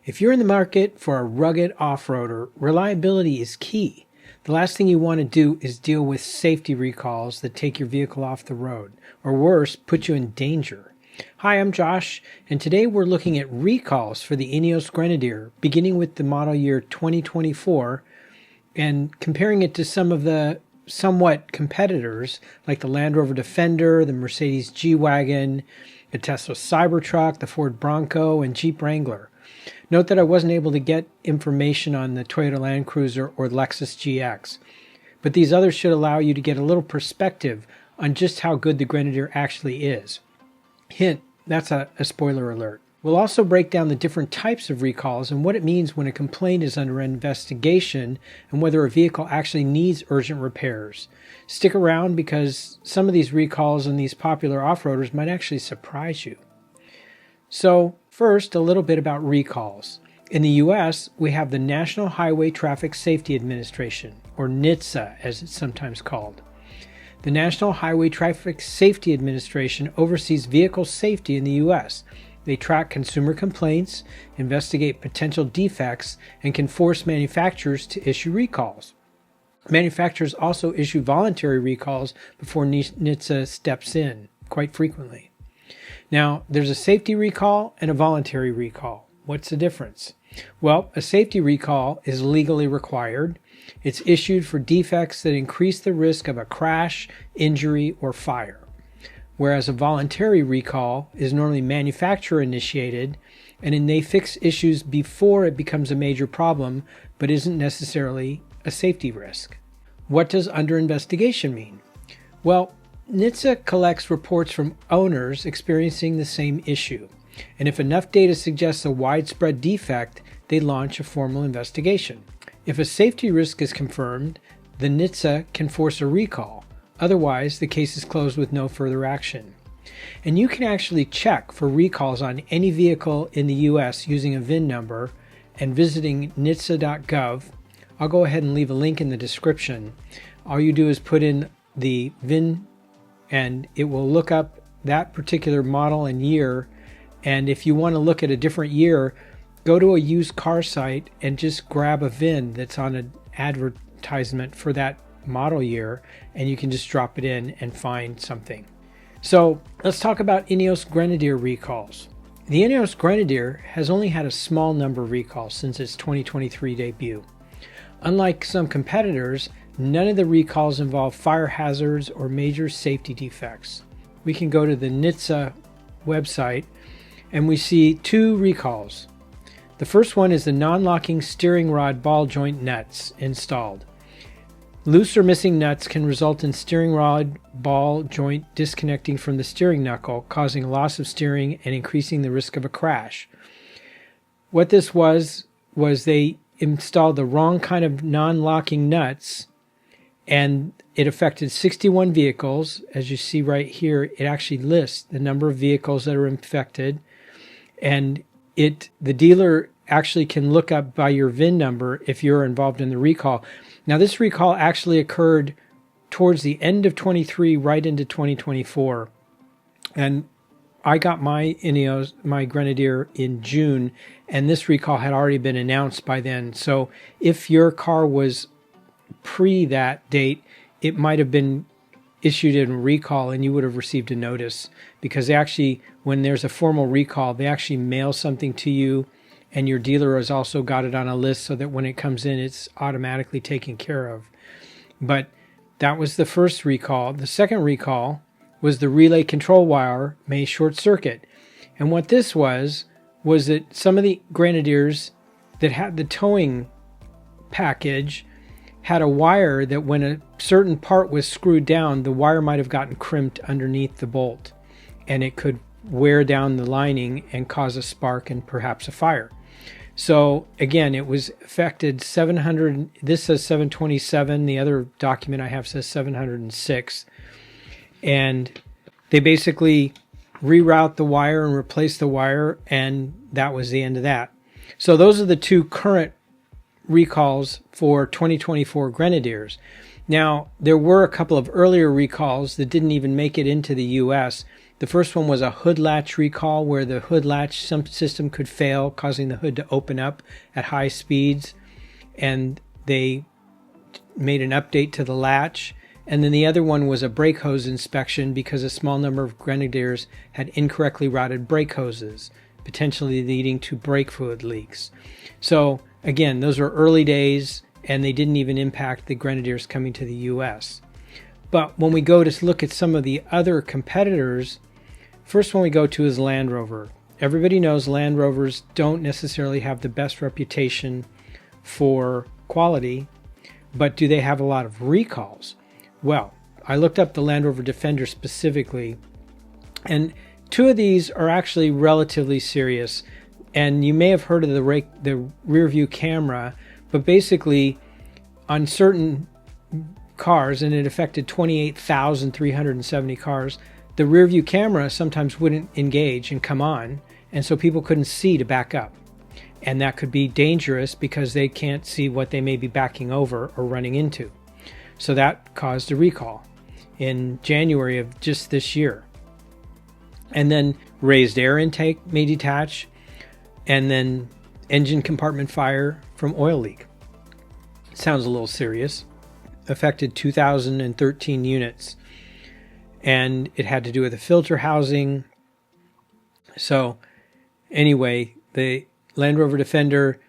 If you're in the market for a rugged off-roader, reliability is key. The last thing you want to do is deal with safety recalls that take your vehicle off the road, or worse, put you in danger. Hi, I'm Josh, and today we're looking at recalls for the INEOS Grenadier, beginning with the model year 2024, and comparing it to some of the somewhat competitors, like the Land Rover Defender, the Mercedes G-Wagon, the Tesla Cybertruck, the Ford Bronco, and Jeep Wrangler. Note that I wasn't able to get information on the Toyota Land Cruiser or Lexus GX, but these others should allow you to get a little perspective on just how good the Grenadier actually is. Hint, that's a spoiler alert. We'll also break down the different types of recalls and what it means when a complaint is under investigation and whether a vehicle actually needs urgent repairs. Stick around because some of these recalls and these popular off-roaders might actually surprise you. So first, a little bit about recalls. In the US, we have the National Highway Traffic Safety Administration, or NHTSA as it's sometimes called. The National Highway Traffic Safety Administration oversees vehicle safety in the US. They track consumer complaints, investigate potential defects, and can force manufacturers to issue recalls. Manufacturers also issue voluntary recalls before NHTSA steps in, quite frequently. Now, there's a safety recall and a voluntary recall. What's the difference? Well, a safety recall is legally required. It's issued for defects that increase the risk of a crash, injury, or fire. Whereas a voluntary recall is normally manufacturer initiated, and they fix issues before it becomes a major problem, but isn't necessarily a safety risk. What does under investigation mean? Well, NHTSA collects reports from owners experiencing the same issue, and if enough data suggests a widespread defect, they launch a formal investigation. If a safety risk is confirmed, the NHTSA can force a recall. Otherwise, the case is closed with no further action. And you can actually check for recalls on any vehicle in the US using a VIN number and visiting NHTSA.gov. I'll go ahead and leave a link in the description. All you do is put in the VIN and it will look up that particular model and year. And if you want to look at a different year, go to a used car site and just grab a VIN that's on an advertisement for that model year, and you can just drop it in and find something. So let's talk about INEOS Grenadier recalls. The INEOS Grenadier has only had a small number of recalls since its 2023 debut. Unlike some competitors, none of the recalls involve fire hazards or major safety defects. We can go to the NHTSA website and we see two recalls. The first one is the non-locking steering rod ball joint nuts installed. Loose or missing nuts can result in steering rod ball joint disconnecting from the steering knuckle, causing loss of steering and increasing the risk of a crash. What this was they installed the wrong kind of non-locking nuts, and it affected 61 vehicles. As you see right here, it actually lists the number of vehicles that are infected, and the dealer actually can look up by your VIN number if you're involved in the recall. Now, this recall actually occurred towards the end of 23, right into 2024. And I got my INEOS, my Grenadier, in June, and this recall had already been announced by then. So if your car was pre that date, it might have been issued in recall and you would have received a notice, because they actually, when there's a formal recall, they actually mail something to you, and your dealer has also got it on a list so that when it comes in, it's automatically taken care of. But that was the first recall. The second recall was the relay control wire may short circuit. And what this was that some of the Grenadiers that had the towing package had a wire that when a certain part was screwed down, the wire might have gotten crimped underneath the bolt, and it could wear down the lining and cause a spark and perhaps a fire. So again, it was affected 700, this says 727, the other document I have says 706. And they basically reroute the wire and replace the wire, and that was the end of that. So those are the two current recalls for 2024 Grenadiers. Now, there were a couple of earlier recalls that didn't even make it into the US, The first one was a hood latch recall, where the hood latch system could fail, causing the hood to open up at high speeds, and they made an update to the latch. And then the other one was a brake hose inspection, because a small number of Grenadiers had incorrectly routed brake hoses, potentially leading to brake fluid leaks. So again, those were early days, and they didn't even impact the Grenadiers coming to the US. But when we go to look at some of the other competitors, first one we go to is Land Rover. Everybody knows Land Rovers don't necessarily have the best reputation for quality, but do they have a lot of recalls? Well, I looked up the Land Rover Defender specifically, and two of these are actually relatively serious. And you may have heard of the rear view camera, but basically on certain cars, and it affected 28,370 cars, the rear view camera sometimes wouldn't engage and come on, and so people couldn't see to back up. And that could be dangerous because they can't see what they may be backing over or running into. So that caused a recall in January of just this year. And then raised air intake may detach, and then engine compartment fire from oil leak. Sounds a little serious. Affected 2,013 units, and it had to do with the filter housing. So anyway, the Land Rover Defender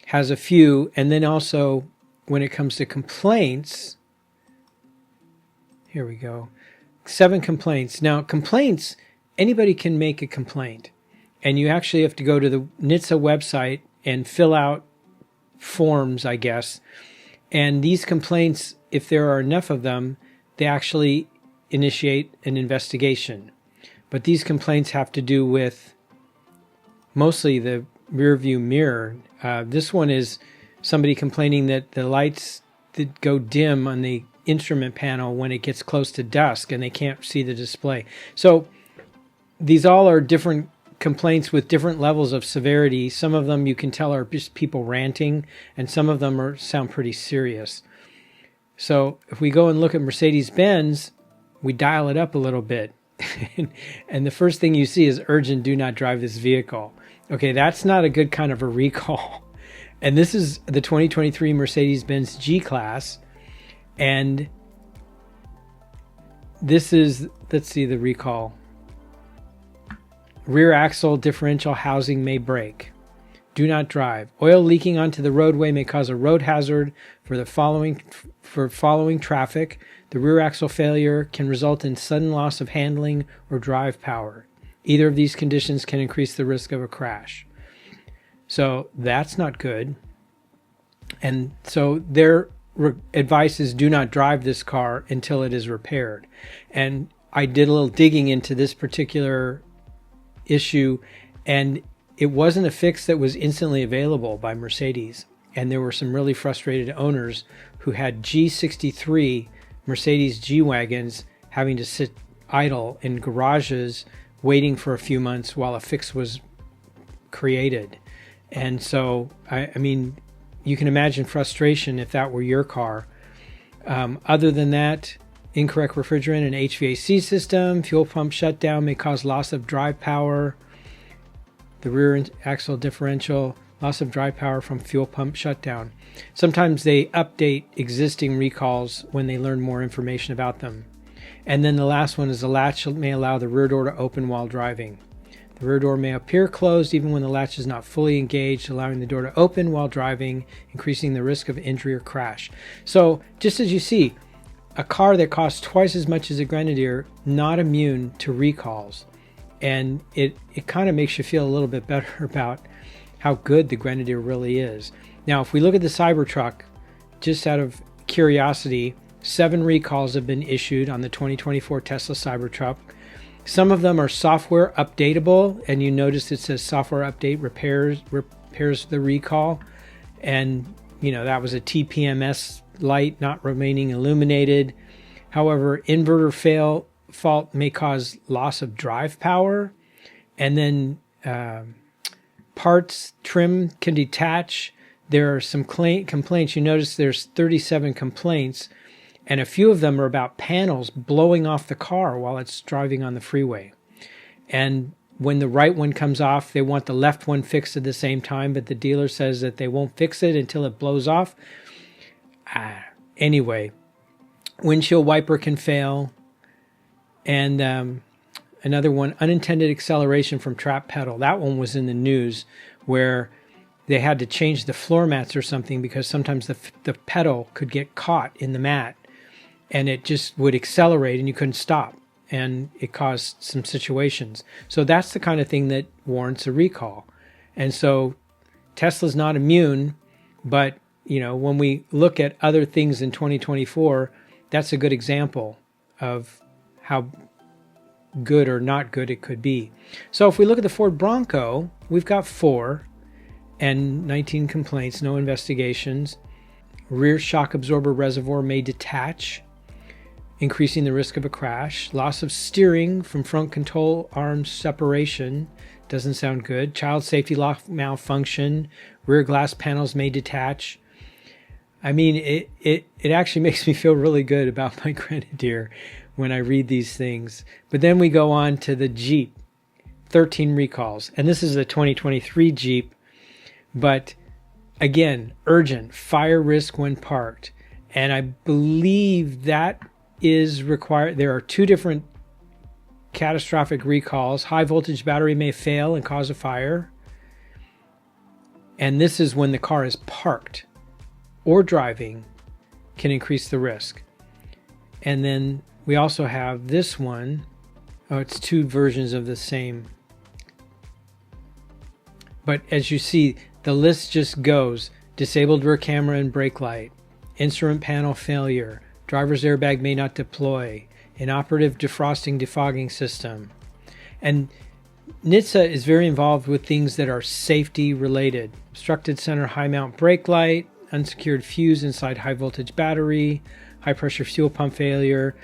has a few, and then also when it comes to complaints, here we go, 7 complaints. Now complaints, anybody can make a complaint, and you actually have to go to the NHTSA website and fill out forms, I guess. And these complaints, if there are enough of them, they actually initiate an investigation. But these complaints have to do with mostly the rear view mirror. This one is somebody complaining that the lights that go dim on the instrument panel when it gets close to dusk and they can't see the display. So these all are different complaints with different levels of severity. Some of them you can tell are just people ranting, and some of them sound pretty serious. So if we go and look at Mercedes-Benz, we dial it up a little bit. And the first thing you see is urgent, do not drive this vehicle. Okay, that's not a good kind of a recall. And this is the 2023 Mercedes-Benz G-Class. And this is, let's see the recall. Rear axle differential housing may break. Do not drive. Oil leaking onto the roadway may cause a road hazard for following traffic. The rear axle failure can result in sudden loss of handling or drive power. Either of these conditions can increase the risk of a crash. So that's not good. And so their advice is do not drive this car until it is repaired. And I did a little digging into this particular issue, and it wasn't a fix that was instantly available by Mercedes. And there were some really frustrated owners who had G63 Mercedes G-Wagons having to sit idle in garages waiting for a few months while a fix was created. And so, I mean, you can imagine frustration if that were your car. Other than that, incorrect refrigerant and HVAC system, fuel pump shutdown may cause loss of drive power. The rear axle differential, loss of drive power from fuel pump shutdown. Sometimes they update existing recalls when they learn more information about them. And then the last one is the latch may allow the rear door to open while driving. The rear door may appear closed even when the latch is not fully engaged, allowing the door to open while driving, increasing the risk of injury or crash. So just as you see, a car that costs twice as much as a Grenadier, not immune to recalls. And it kind of makes you feel a little bit better about how good the Grenadier really is. Now, if we look at the Cybertruck, just out of curiosity, 7 recalls have been issued on the 2024 Tesla Cybertruck. Some of them are software updatable, and you notice it says software update repairs the recall. And, you know, that was a TPMS light not remaining illuminated. However, inverter fault may cause loss of drive power. And then parts trim can detach. There are some complaints. You notice there's 37 complaints, and a few of them are about panels blowing off the car while it's driving on the freeway. and when the right one comes off, they want the left one fixed at the same time, but the dealer says that they won't fix it until it blows off. Anyway, windshield wiper can fail. And another one, unintended acceleration from trap pedal. That one was in the news where they had to change the floor mats or something because sometimes the pedal could get caught in the mat and it just would accelerate and you couldn't stop. And it caused some situations. So that's the kind of thing that warrants a recall. And so Tesla's not immune, but when we look at other things in 2024, that's a good example of how good or not good it could be. So if we look at the Ford Bronco, we've got 4 and 19 complaints, no investigations. Rear shock absorber reservoir may detach, increasing the risk of a crash. Loss of steering from front control arm separation. Doesn't sound good. Child safety lock malfunction. Rear glass panels may detach. I mean, it actually makes me feel really good about my Grenadier when I read these things. But then we go on to the Jeep. 13 recalls. And this is a 2023 Jeep. But again, urgent. Fire risk when parked. And I believe that is required. There are 2 different catastrophic recalls. High voltage battery may fail and cause a fire. And this is when the car is parked or driving, can increase the risk. And then we also have this one. Oh, it's 2 versions of the same. But as you see, the list just goes. Disabled rear camera and brake light. Instrument panel failure. Driver's airbag may not deploy. Inoperative defrosting defogging system. And NHTSA is very involved with things that are safety related. Obstructed center high mount brake light, unsecured fuse inside high voltage battery, high pressure fuel pump failure,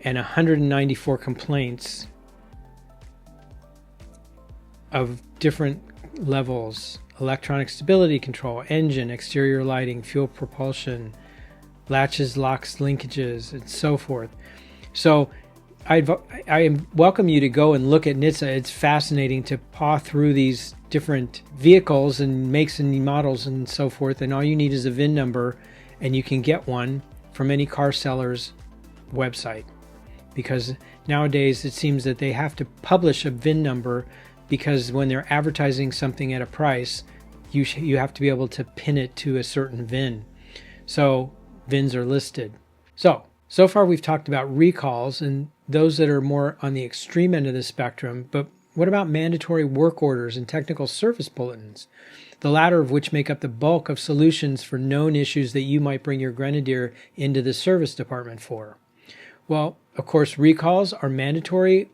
and 194 complaints of different levels. Electronic stability control, engine, exterior lighting, fuel propulsion, latches, locks, linkages, and so forth. So I welcome you to go and look at NHTSA. It's fascinating to paw through these different vehicles and makes and models and so forth. And all you need is a VIN number, and you can get one from any car seller's website. Because nowadays it seems that they have to publish a VIN number because when they're advertising something at a price, you have to be able to pin it to a certain VIN. So VINs are listed. So far we've talked about recalls and those that are more on the extreme end of the spectrum, but what about mandatory work orders and technical service bulletins? The latter of which make up the bulk of solutions for known issues that you might bring your Grenadier into the service department for. Well, of course, recalls are mandatory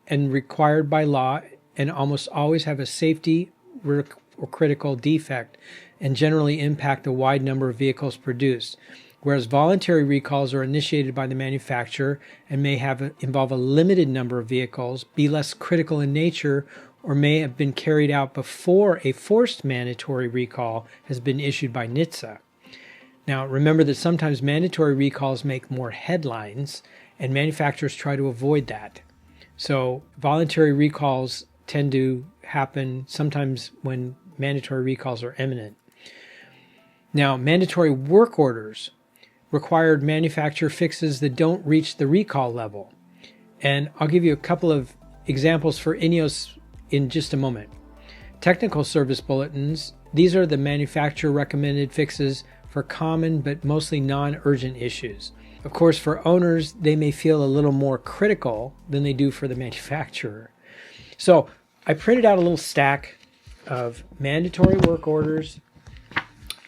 and required by law and almost always have a safety or critical defect and generally impact a wide number of vehicles produced. Whereas voluntary recalls are initiated by the manufacturer and may involve a limited number of vehicles, be less critical in nature, or may have been carried out before a forced mandatory recall has been issued by NHTSA. Now, remember that sometimes mandatory recalls make more headlines, and manufacturers try to avoid that. So voluntary recalls tend to happen sometimes when mandatory recalls are imminent. Now, mandatory work orders required manufacturer fixes that don't reach the recall level. And I'll give you a couple of examples for INEOS in just a moment. Technical service bulletins, these are the manufacturer recommended fixes for common but mostly non-urgent issues. Of course, for owners, they may feel a little more critical than they do for the manufacturer. So I printed out a little stack of mandatory work orders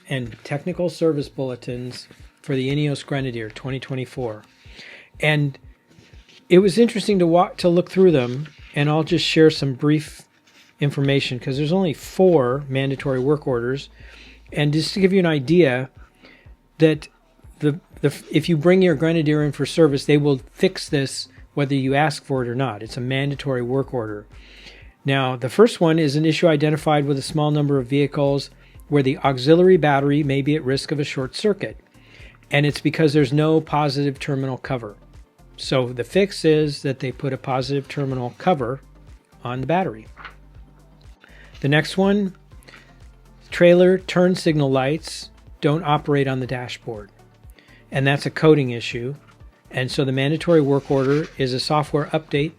and technical service bulletins for the INEOS Grenadier 2024. And it was interesting to look through them, and I'll just share some brief information because there's only 4 mandatory work orders. And just to give you an idea that if you bring your Grenadier in for service, they will fix this whether you ask for it or not. It's a mandatory work order. Now, the first one is an issue identified with a small number of vehicles where the auxiliary battery may be at risk of a short circuit. And it's because there's no positive terminal cover. So the fix is that they put a positive terminal cover on the battery. The next one, trailer turn signal lights don't operate on the dashboard. And that's a coding issue. And so the mandatory work order is a software update.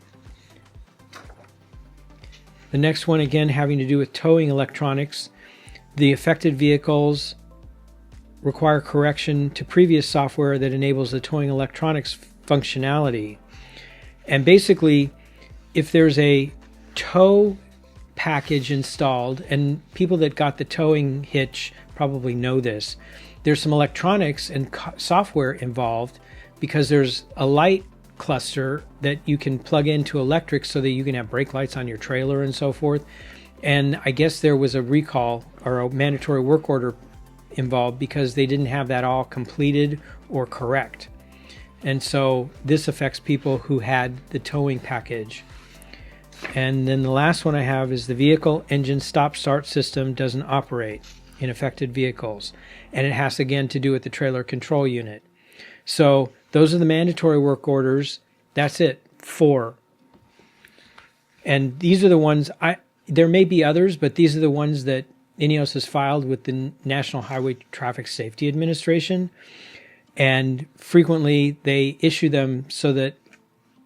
The next one, again, having to do with towing electronics. The affected vehicles require correction to previous software that enables the towing electronics functionality. And basically, if there's a tow package installed, and people that got the towing hitch probably know this, there's some electronics and software involved, because there's a light cluster that you can plug into electric so that you can have brake lights on your trailer and so forth. And I guess there was a recall or a mandatory work order involved because they didn't have that all completed or correct. And so this affects people who had the towing package. And then the last one I have is the vehicle engine stop-start system doesn't operate in affected vehicles. And it has, again, to do with the trailer control unit. So those are the mandatory work orders. That's it, 4. And these are the ones, there may be others, but these are the ones that INEOS has filed with the National Highway Traffic Safety Administration. And frequently they issue them so that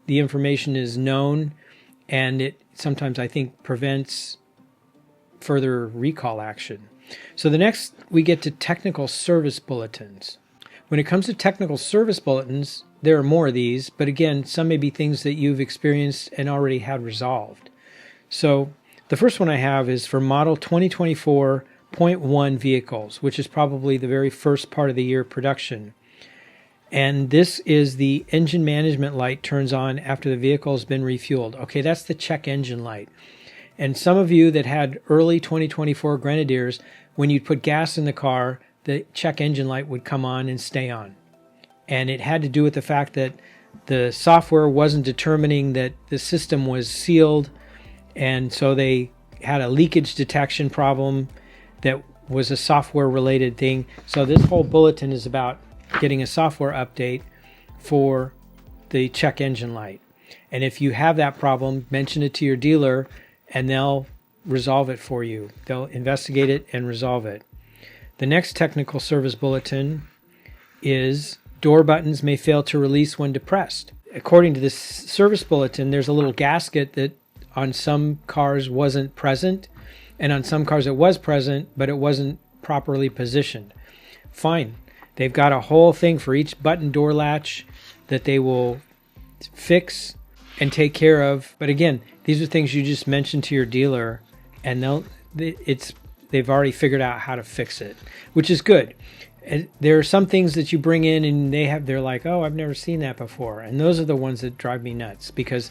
the information is known, and it sometimes, I think, prevents further recall action. So the next, we get to technical service bulletins. When it comes to technical service bulletins, there are more of these, but again, some may be things that you've experienced and already had resolved. So the first one I have is for model 2024.1 vehicles, which is probably the very first part of the year production. And this is the engine management light turns on after the vehicle has been refueled. Okay, that's the check engine light. And some of you that had early 2024 Grenadiers, when you'd put gas in the car, the check engine light would come on and stay on. And it had to do with the fact that the software wasn't determining that the system was sealed, and so they had a leakage detection problem that was a software related thing. So this whole bulletin is about getting a software update for the check engine light. And if you have that problem, mention it to your dealer and they'll resolve it for you. They'll investigate it and resolve it. The next technical service bulletin is door buttons may fail to release when depressed. According to this service bulletin, there's a little gasket that on some cars wasn't present, and on some cars it was present, but it wasn't properly positioned. Fine. They've got a whole thing for each button door latch that they will fix and take care of. But again, these are things you just mention to your dealer, and they've already figured out how to fix it, which is good. There are some things that you bring in and they're like, oh, I've never seen that before. And those are the ones that drive me nuts, because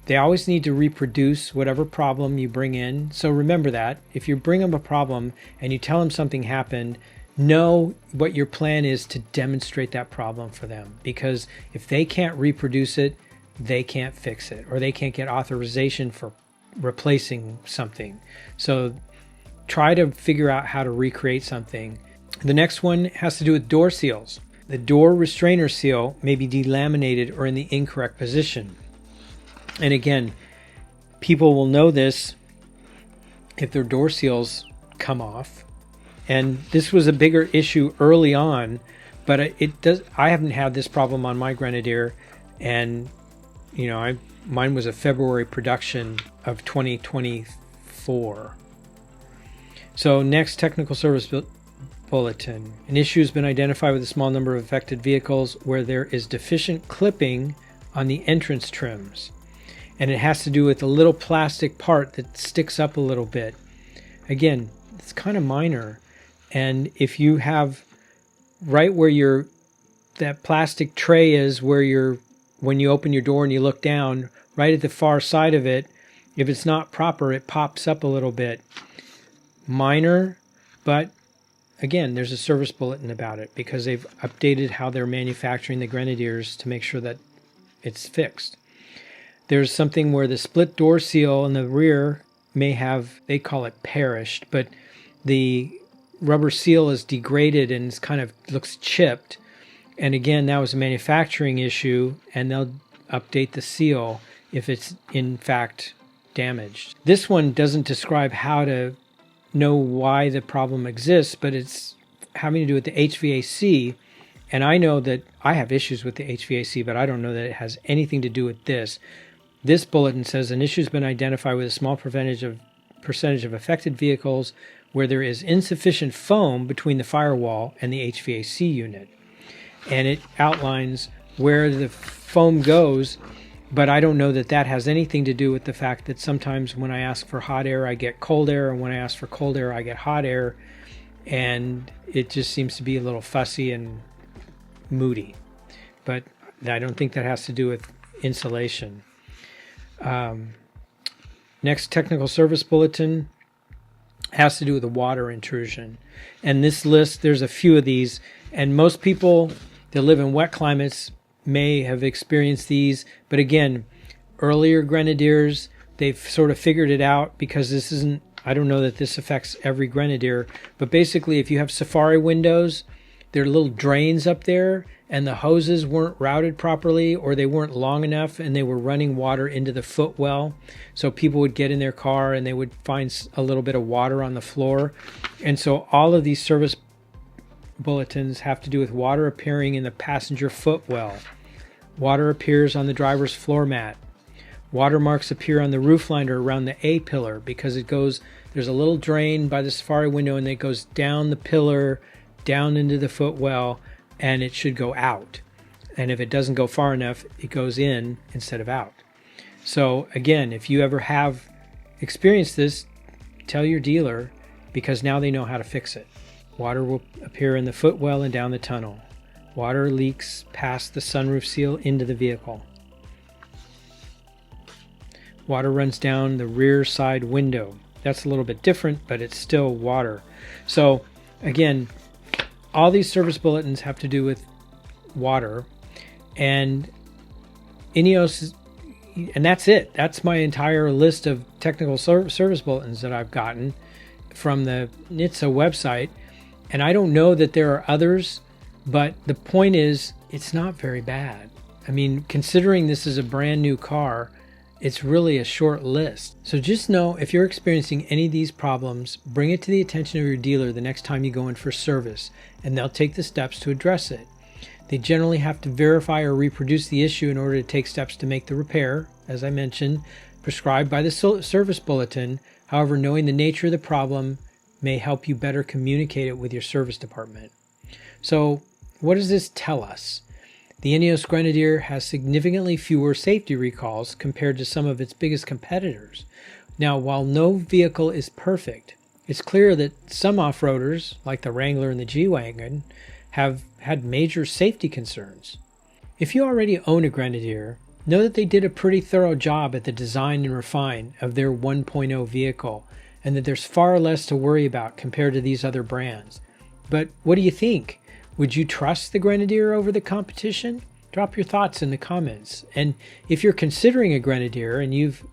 they always need to reproduce whatever problem you bring in. So remember that. If you bring them a problem and you tell them something happened, know what your plan is to demonstrate that problem for them. Because if they can't reproduce it, they can't fix it, or they can't get authorization for replacing something. So try to figure out how to recreate something. The next one has to do with door seals. The door restrainer seal may be delaminated or in the incorrect position. And again, people will know this if their door seals come off. And this was a bigger issue early on, but I haven't had this problem on my Grenadier, and mine was a February production of 2024. So next, technical service bulletin. An issue has been identified with a small number of affected vehicles where there is deficient clipping on the entrance trims. And it has to do with a little plastic part that sticks up a little bit. Again, it's kind of minor. And if you have right where that plastic tray is, when you open your door and you look down, right at the far side of it, if it's not proper, it pops up a little bit. Minor, but again, there's a service bulletin about it because they've updated how they're manufacturing the Grenadiers to make sure that it's fixed. There's something where the split door seal in the rear may have, they call it perished, but the rubber seal is degraded and it's kind of looks chipped. And again, that was a manufacturing issue, and they'll update the seal if it's in fact damaged. This one doesn't describe how to know why the problem exists, but it's having to do with the HVAC. And I know that I have issues with the HVAC, but I don't know that it has anything to do with this. This bulletin says an issue has been identified with a small percentage of affected vehicles where there is insufficient foam between the firewall and the HVAC unit. And it outlines where the foam goes, but I don't know that that has anything to do with the fact that sometimes when I ask for hot air, I get cold air, and when I ask for cold air, I get hot air, and it just seems to be a little fussy and moody. But I don't think that has to do with insulation. Next technical service bulletin has to do with the water intrusion. And this list, there's a few of these, and most people that live in wet climates may have experienced these. But again, earlier Grenadiers, they've sort of figured it out, because this isn't, I don't know that this affects every Grenadier, but basically if you have Safari windows, there are little drains up there, and the hoses weren't routed properly, or they weren't long enough, and they were running water into the footwell. So people would get in their car and they would find a little bit of water on the floor. And so all of these service bulletins have to do with water appearing in the passenger footwell. Water appears on the driver's floor mat. Watermarks appear on the roofline or around the A-pillar, because it goes, there's a little drain by the Safari window, and it goes down the pillar, down into the footwell, and it should go out. And if it doesn't go far enough, it goes in instead of out. So again, if you ever have experienced this, tell your dealer, because now they know how to fix it. Water will appear in the footwell and down the tunnel. Water leaks past the sunroof seal into the vehicle. Water runs down the rear side window. That's a little bit different, but it's still water. So again, all these service bulletins have to do with water, and INEOS, and that's it. That's my entire list of technical service bulletins that I've gotten from the NHTSA website. And I don't know that there are others, but the point is, it's not very bad. I mean, considering this is a brand new car, it's really a short list. So just know, if you're experiencing any of these problems, bring it to the attention of your dealer the next time you go in for service, and they'll take the steps to address it. They generally have to verify or reproduce the issue in order to take steps to make the repair, as I mentioned, prescribed by the service bulletin. However, knowing the nature of the problem may help you better communicate it with your service department. So what does this tell us? The INEOS Grenadier has significantly fewer safety recalls compared to some of its biggest competitors. Now, while no vehicle is perfect, it's clear that some off-roaders, like the Wrangler and the G-Wagon, have had major safety concerns. If you already own a Grenadier, know that they did a pretty thorough job at the design and refine of their 1.0 vehicle, and that there's far less to worry about compared to these other brands. But what do you think? Would you trust the Grenadier over the competition? Drop your thoughts in the comments. And if you're considering a Grenadier and you've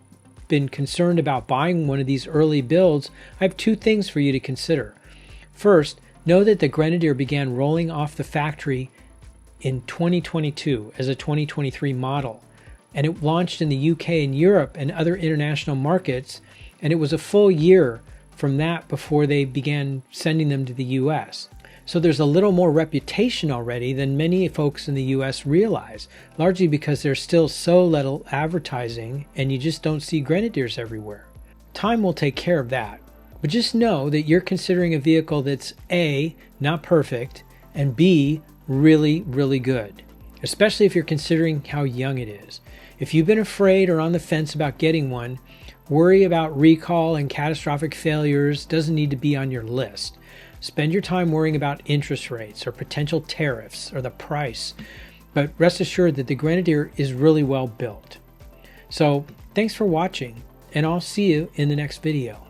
been concerned about buying one of these early builds, I have two things for you to consider. First, know that the Grenadier began rolling off the factory in 2022 as a 2023 model. And it launched in the UK and Europe and other international markets, and it was a full year from that before they began sending them to the US. So there's a little more reputation already than many folks in the US realize, largely because there's still so little advertising and you just don't see Grenadiers everywhere. Time will take care of that, but just know that you're considering a vehicle that's A, not perfect, and B, really, really good, especially if you're considering how young it is. If you've been afraid or on the fence about getting one, worry about recall and catastrophic failures doesn't need to be on your list. Spend your time worrying about interest rates or potential tariffs or the price, but rest assured that the Grenadier is really well built. So thanks for watching, and I'll see you in the next video.